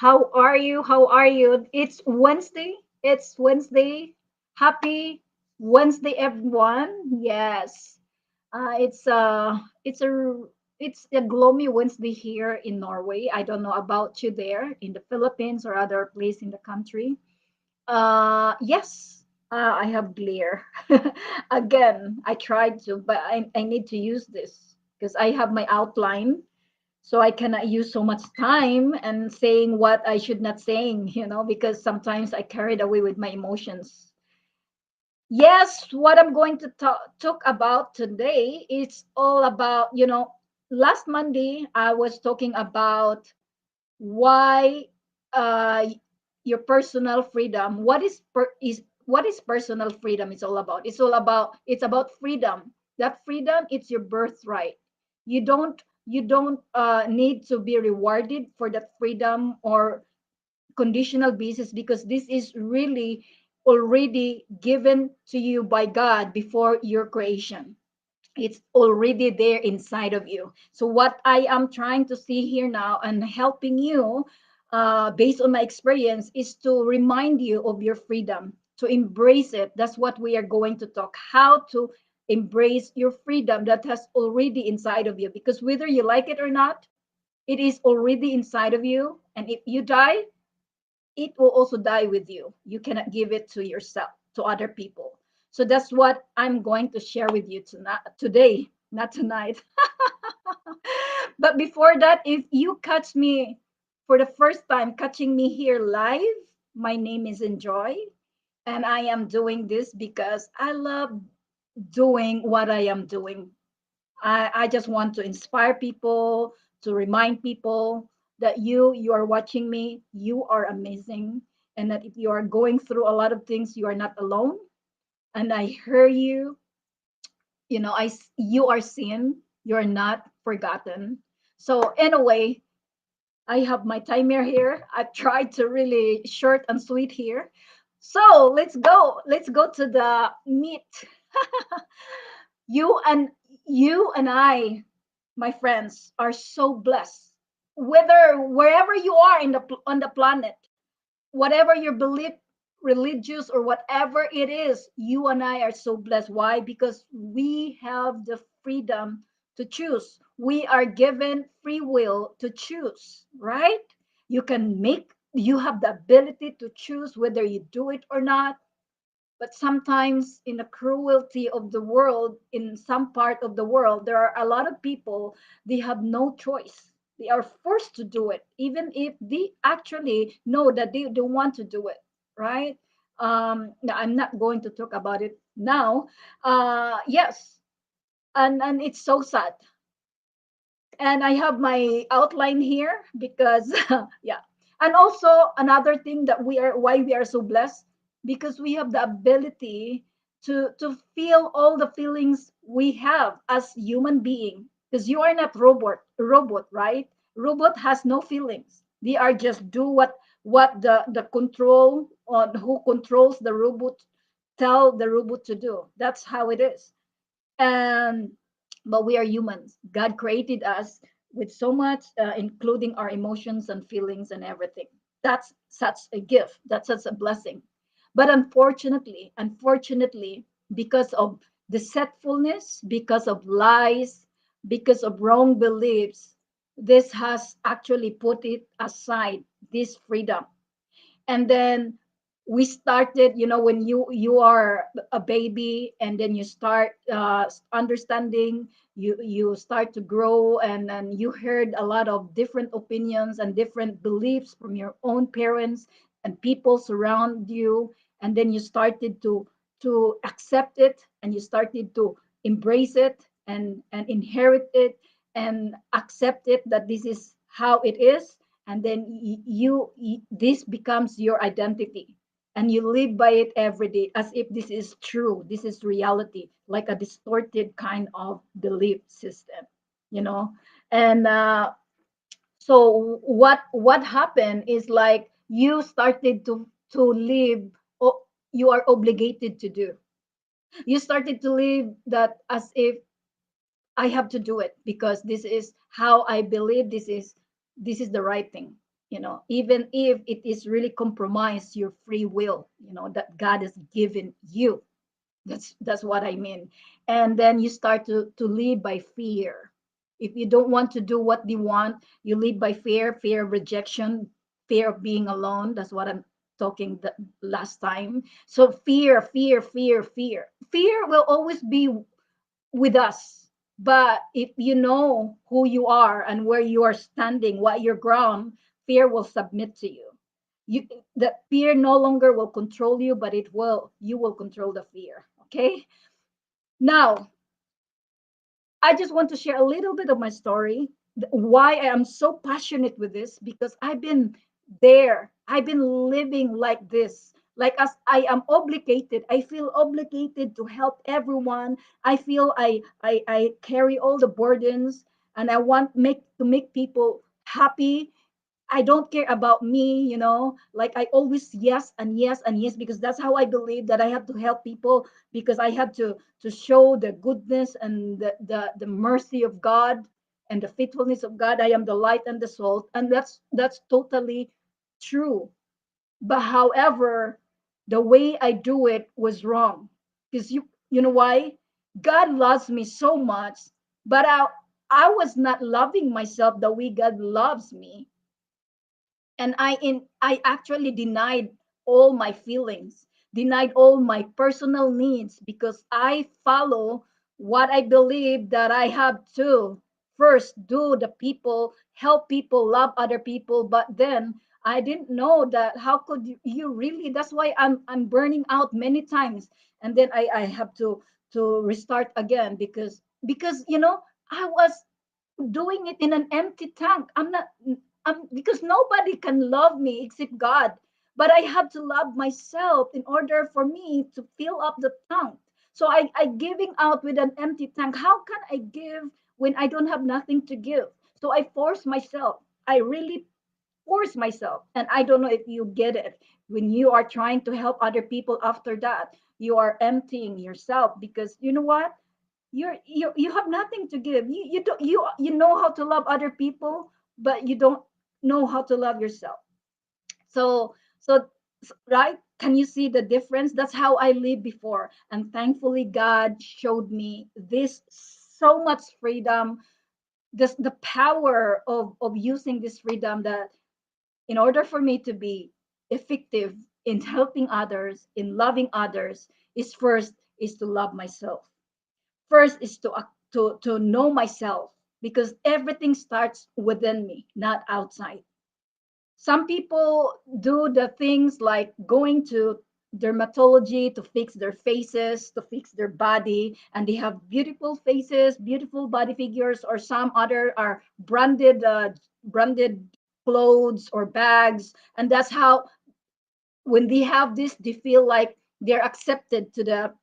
How are you? How are you? It's Wednesday. It's Wednesday. Happy Wednesday, everyone. Yes. It's a it's a gloomy Wednesday here in Norway. I don't know about you there in the Philippines or other place in the country. Yes, I have glare. Again, I tried to, but I need to use this because I have my outline, so I cannot use so much time and saying what I should not saying, because sometimes I carried away with my emotions. Yes, what I'm going to talk about today is all about, last Monday I was talking about why uh, your personal freedom. What is personal freedom? It's all about. It's about freedom. That freedom, it's your birthright. You don't need to be rewarded for that freedom or conditional basis, because this is really already given to you by God before your creation. It's already there inside of you. So what I am trying to see here now and helping you, based on my experience, is to remind you of your freedom, to embrace it. That's what we are going to talk, how to embrace your freedom that has already inside of you, because whether you like it or not, it is already inside of you. And if you die, it will also die with you. You cannot give it to yourself, to other people. So that's what I'm going to share with you tonight, today, not tonight. But before that, if you catch me for the first time, catching me here live, my name is Enjoy, and I am doing this because I love doing what I am doing. I just want to inspire people, to remind people that you are watching me, you are amazing, and that if you are going through a lot of things, you are not alone. And I hear you, you are seen, you're not forgotten. So anyway, I have my timer here. I've tried to really short and sweet here. So let's go. Let's go to the meat. You and I, my friends, are so blessed. Whether wherever you are on the planet, whatever your belief, religious or whatever it is, you and I are so blessed. Why? Because we have the freedom to choose. We are given free will to choose, right? You have the ability to choose whether you do it or not. But sometimes in the cruelty of the world, in some part of the world, there are a lot of people, they have no choice. They are forced to do it, even if they actually know that they don't want to do it, right? Now, I'm not going to talk about it now. Yes, and it's so sad. And I have my outline here because yeah. And also another thing that why we are so blessed, because we have the ability to feel all the feelings we have as human being, because you are not robot, right? Robot has no feelings. They are just do what the control on who controls the robot tell the robot to do. That's how it is. And but we are humans. God created us with so much, including our emotions and feelings and everything. That's such a gift. That's such a blessing. But unfortunately, because of deceitfulness, because of lies, because of wrong beliefs, this has actually put it aside, this freedom. And then we started, when you are a baby, and then you start understanding, you start to grow, and then you heard a lot of different opinions and different beliefs from your own parents and people surround you. And then you started to accept it, and you started to embrace it, and inherit it, and accept it, that this is how it is. And then this becomes your identity, and you live by it every day as if this is true, this is reality, like a distorted kind of belief system, you know and so what happened is, like, you started to live, you are obligated to do, you started to live that as if I have to do it because this is how I believe, this is the right thing. even if it is really compromise your free will, that God has given you. That's what I mean. And then you start to live by fear. If you don't want to do what they want, you live by fear, fear of rejection, fear of being alone. That's what I'm talking the last time. So fear, fear, fear, fear. Fear will always be with us. But if you know who you are and where you are standing, what your ground, fear will submit to you. You the fear no longer will control you, but you will control the fear. Okay. Now, I just want to share a little bit of my story, why I am so passionate with this, because I've been there. I've been living like this. Like, as I am obligated, I feel obligated to help everyone. I feel I carry all the burdens, and I want make people happy. I don't care about me, like I always yes and yes and yes, because that's how I believe that I have to help people, because I have to show the goodness and the mercy of God and the faithfulness of God. I am the light and the salt, and that's totally true. But however, the way I do it was wrong, because you know why? God loves me so much, but I was not loving myself the way God loves me, and I actually denied all my feelings, denied all my personal needs, because I follow what I believe that I have to first do the people, help people, love other people. But then I didn't know that how could you really, that's why I'm burning out many times. And then I have to restart again, because I was doing it in an empty tank. I'm not, because nobody can love me except God. But I have to love myself in order for me to fill up the tank. So I giving out with an empty tank. How can I give when I don't have nothing to give? So I force myself. I really force myself. And I don't know if you get it. When you are trying to help other people after that, you are emptying yourself, because you know what? You have nothing to give. You don't you know how to love other people, but you don't know how to love yourself. So right, can you see the difference? That's how I lived before, and thankfully God showed me this so much freedom, this the power of using this freedom, that in order for me to be effective in helping others, in loving others, is first is to love myself. First is to know myself, because everything starts within me, not outside. Some people do the things like going to dermatology to fix their faces, to fix their body, and they have beautiful faces, beautiful body figures, or some other are branded clothes or bags, and that's how, when they have this, they feel like they're accepted to the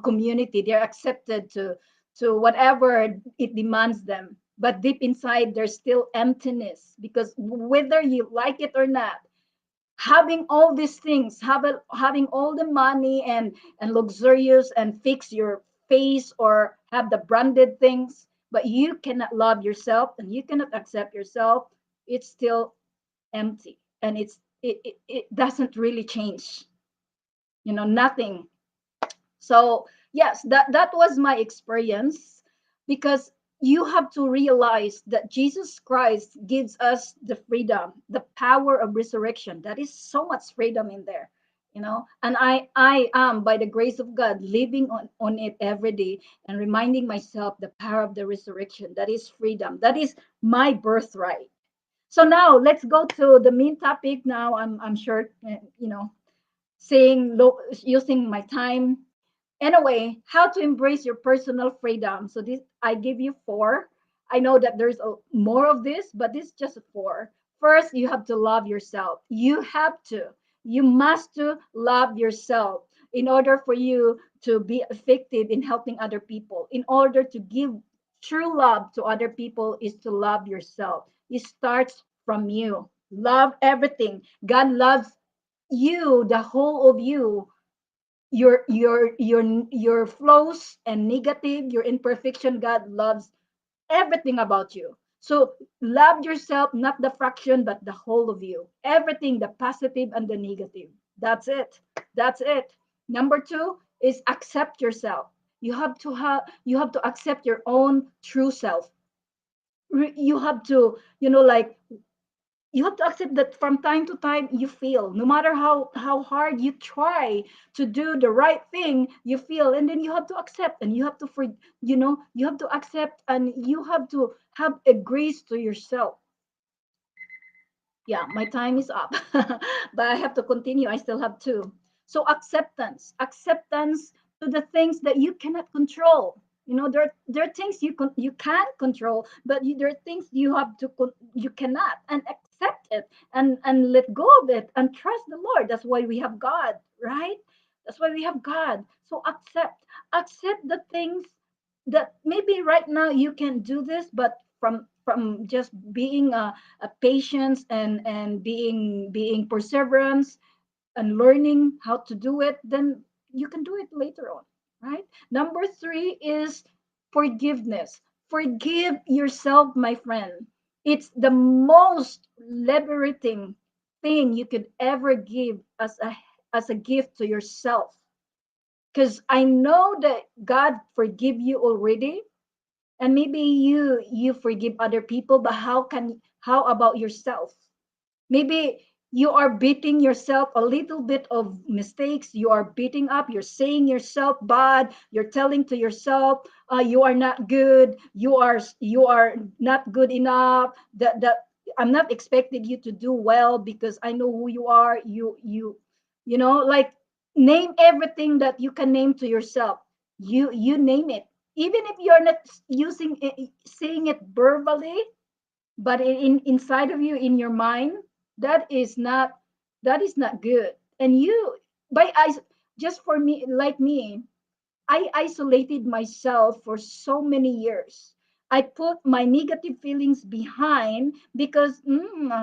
community. They're accepted to whatever it demands them, but deep inside there's still emptiness, because whether you like it or not, having all these things, having all the money and luxurious and fix your face or have the branded things, but you cannot love yourself and you cannot accept yourself, it's still empty, and it doesn't really change, nothing. So yes, that was my experience, because you have to realize that Jesus Christ gives us the freedom, the power of resurrection. That is so much freedom in there, and I am, by the grace of God, living on it every day, and reminding myself the power of the resurrection. That is freedom. That is my birthright. So now let's go to the main topic. Now I'm sure, saying using my time. Anyway, how to embrace your personal freedom. So this I give you four. I know that there's more of this, but this is just four. First, you have to love yourself. You must to love yourself in order for you to be effective in helping other people. In order to give true love to other people is to love yourself. It starts from you. Love everything. God loves you, the whole of you, your flaws and negative, your imperfection. God loves everything about you. So love yourself, not the fraction, but the whole of you. Everything, the positive and the negative. That's it. That's it. Number two is accept yourself. You have to accept your own true self. You have to, like, you have to accept that from time to time you feel, no matter how hard you try to do the right thing, you feel, and then you have to accept, and you have to you have to accept, and you have to have a grace to yourself. Yeah, my time is up. But I have to continue. I still have two. So acceptance to the things that you cannot control. There are things you can control, but there are things you cannot, and accept it, and let go of it, and trust the Lord. That's why we have God, right? That's why we have God. So accept the things that maybe right now you can do this, but from just being a patience, and being perseverance, and learning how to do it, then you can do it later on, right? Number three is forgiveness. Forgive yourself, my friend. It's the most liberating thing you could ever give as a gift to yourself, because I know that God forgive you already, and maybe you forgive other people, but how about yourself? Maybe you are beating yourself a little bit of mistakes. You are beating up, you're saying yourself bad, you're telling to yourself, you are not good, you are not good enough, that I'm not expecting you to do well because I know who you are. Like, name everything that you can name to yourself. You name it, even if you're not using it, saying it verbally, but inside of you, in your mind, that is not good. And by I just for me, like me, I isolated myself for so many years. I put my negative feelings behind because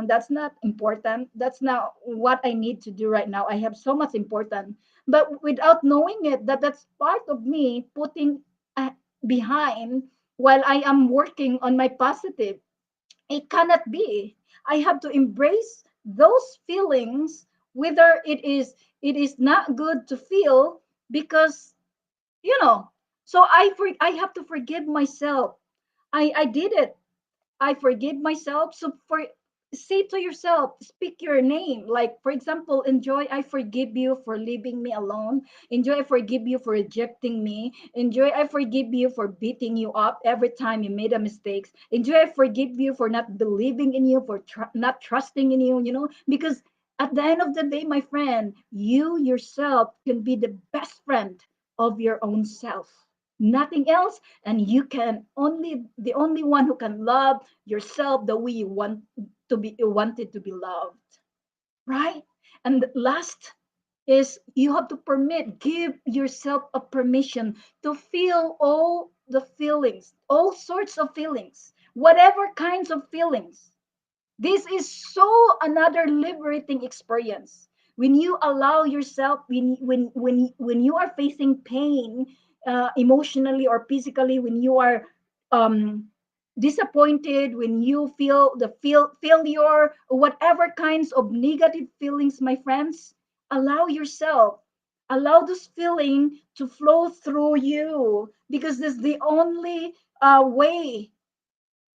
that's not important. That's not what I need to do right now. I have so much important. But without knowing it, that's part of me putting uh, behind while I am working on my positive. It cannot be. I have to embrace those feelings, whether it is not good to feel, because you know so I have to forgive myself. I did it. I forgive myself. So say to yourself, speak your name. Like, for example, Enjoy, I forgive you for leaving me alone. Enjoy, I forgive you for rejecting me. Enjoy, I forgive you for beating you up every time you made a mistake. Enjoy, I forgive you for not believing in you, for not trusting in you, because at the end of the day, my friend, you yourself can be the best friend of your own self. Nothing else. And you can only the only one who can love yourself the way you wanted to be loved, right? And the last is, you have to give yourself a permission to feel all the feelings, all sorts of feelings, whatever kinds of feelings. This is so another liberating experience. When you allow yourself, when you are facing pain, emotionally or physically, when you are um, disappointed, when you feel the failure, or whatever kinds of negative feelings, my friends, allow yourself, allow this feeling to flow through you, because this is the only way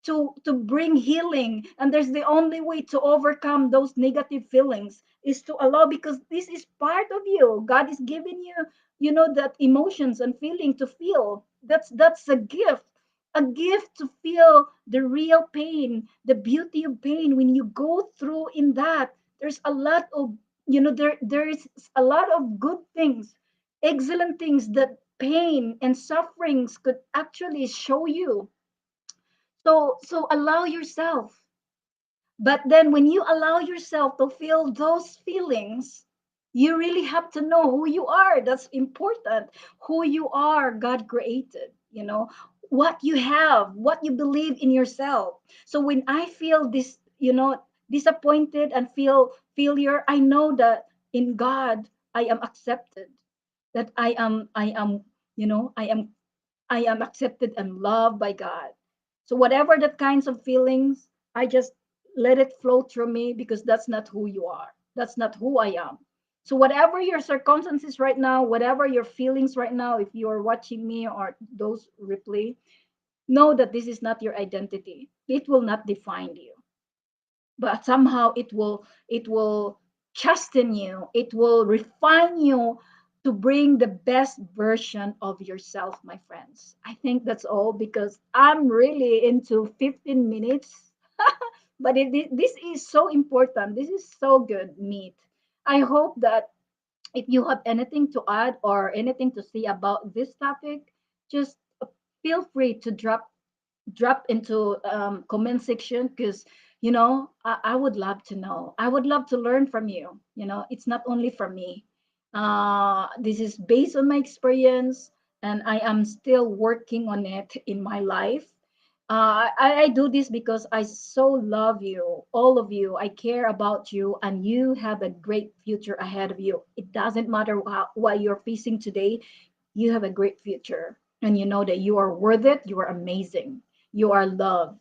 to bring healing, and there's the only way to overcome those negative feelings is to allow, because this is part of you. God is giving you, that emotions and feeling to feel. That's a gift to feel the real pain, the beauty of pain. When you go through in that, there's a lot of, there is a lot of good things, excellent things that pain and sufferings could actually show you. So allow yourself. But then when you allow yourself to feel those feelings, you really have to know who you are. That's important. Who you are, God created, what you have, what you believe in yourself. So when I feel this, disappointed and feel failure, I know that in God I am accepted. That I am, I am accepted and loved by God. So whatever that kinds of feelings, I just let it flow through me because that's not who you are. That's not who I am. So whatever your circumstances right now, whatever your feelings right now, if you are watching me or those replay, know that this is not your identity. It will not define you, but somehow it will chasten you, it will refine you to bring the best version of yourself, my friends. I think that's all because I'm really into 15 minutes. But this is so important, this is so good meat. I hope that if you have anything to add or anything to say about this topic, just feel free to drop into comment section because I would love to know, I would love to learn from you. It's not only from me. This is based on my experience, and I am still working on it in my life. I do this because I so love you, all of you. I care about you, and you have a great future ahead of you. It doesn't matter what you're facing today. You have a great future, and you know that you are worth it. You are amazing. You are loved.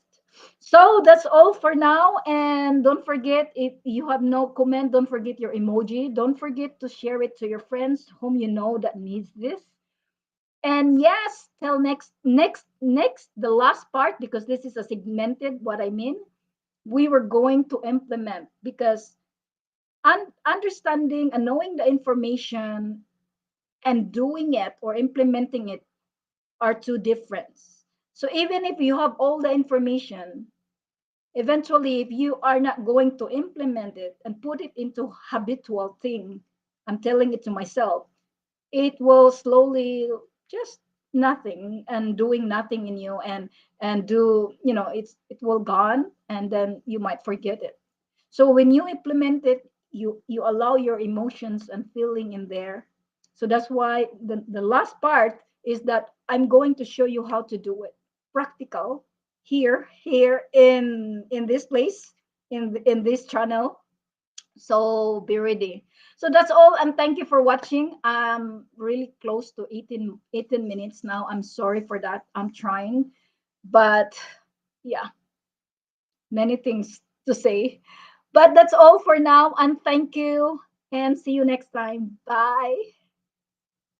So that's all for now. And don't forget, if you have no comment, don't forget your emoji. Don't forget to share it to your friends whom you know that needs this. And yes, till next, the last part, because this is a segmented, what I mean, we were going to implement because understanding and knowing the information and doing it or implementing it are two different. So even if you have all the information, eventually if you are not going to implement it and put it into habitual thing, I'm telling it to myself, it will slowly just nothing and doing nothing in you, and do it will gone, and then you might forget it. So when you implement it, you allow your emotions and feeling in there. So that's why the last part is that I'm going to show you how to do it practical here in this place, in this channel. So be ready. So that's all, and thank you for watching. I'm really close to 18 minutes now. I'm sorry for that. I'm trying, but yeah, many things to say. But that's all for now, and thank you, and see you next time. Bye.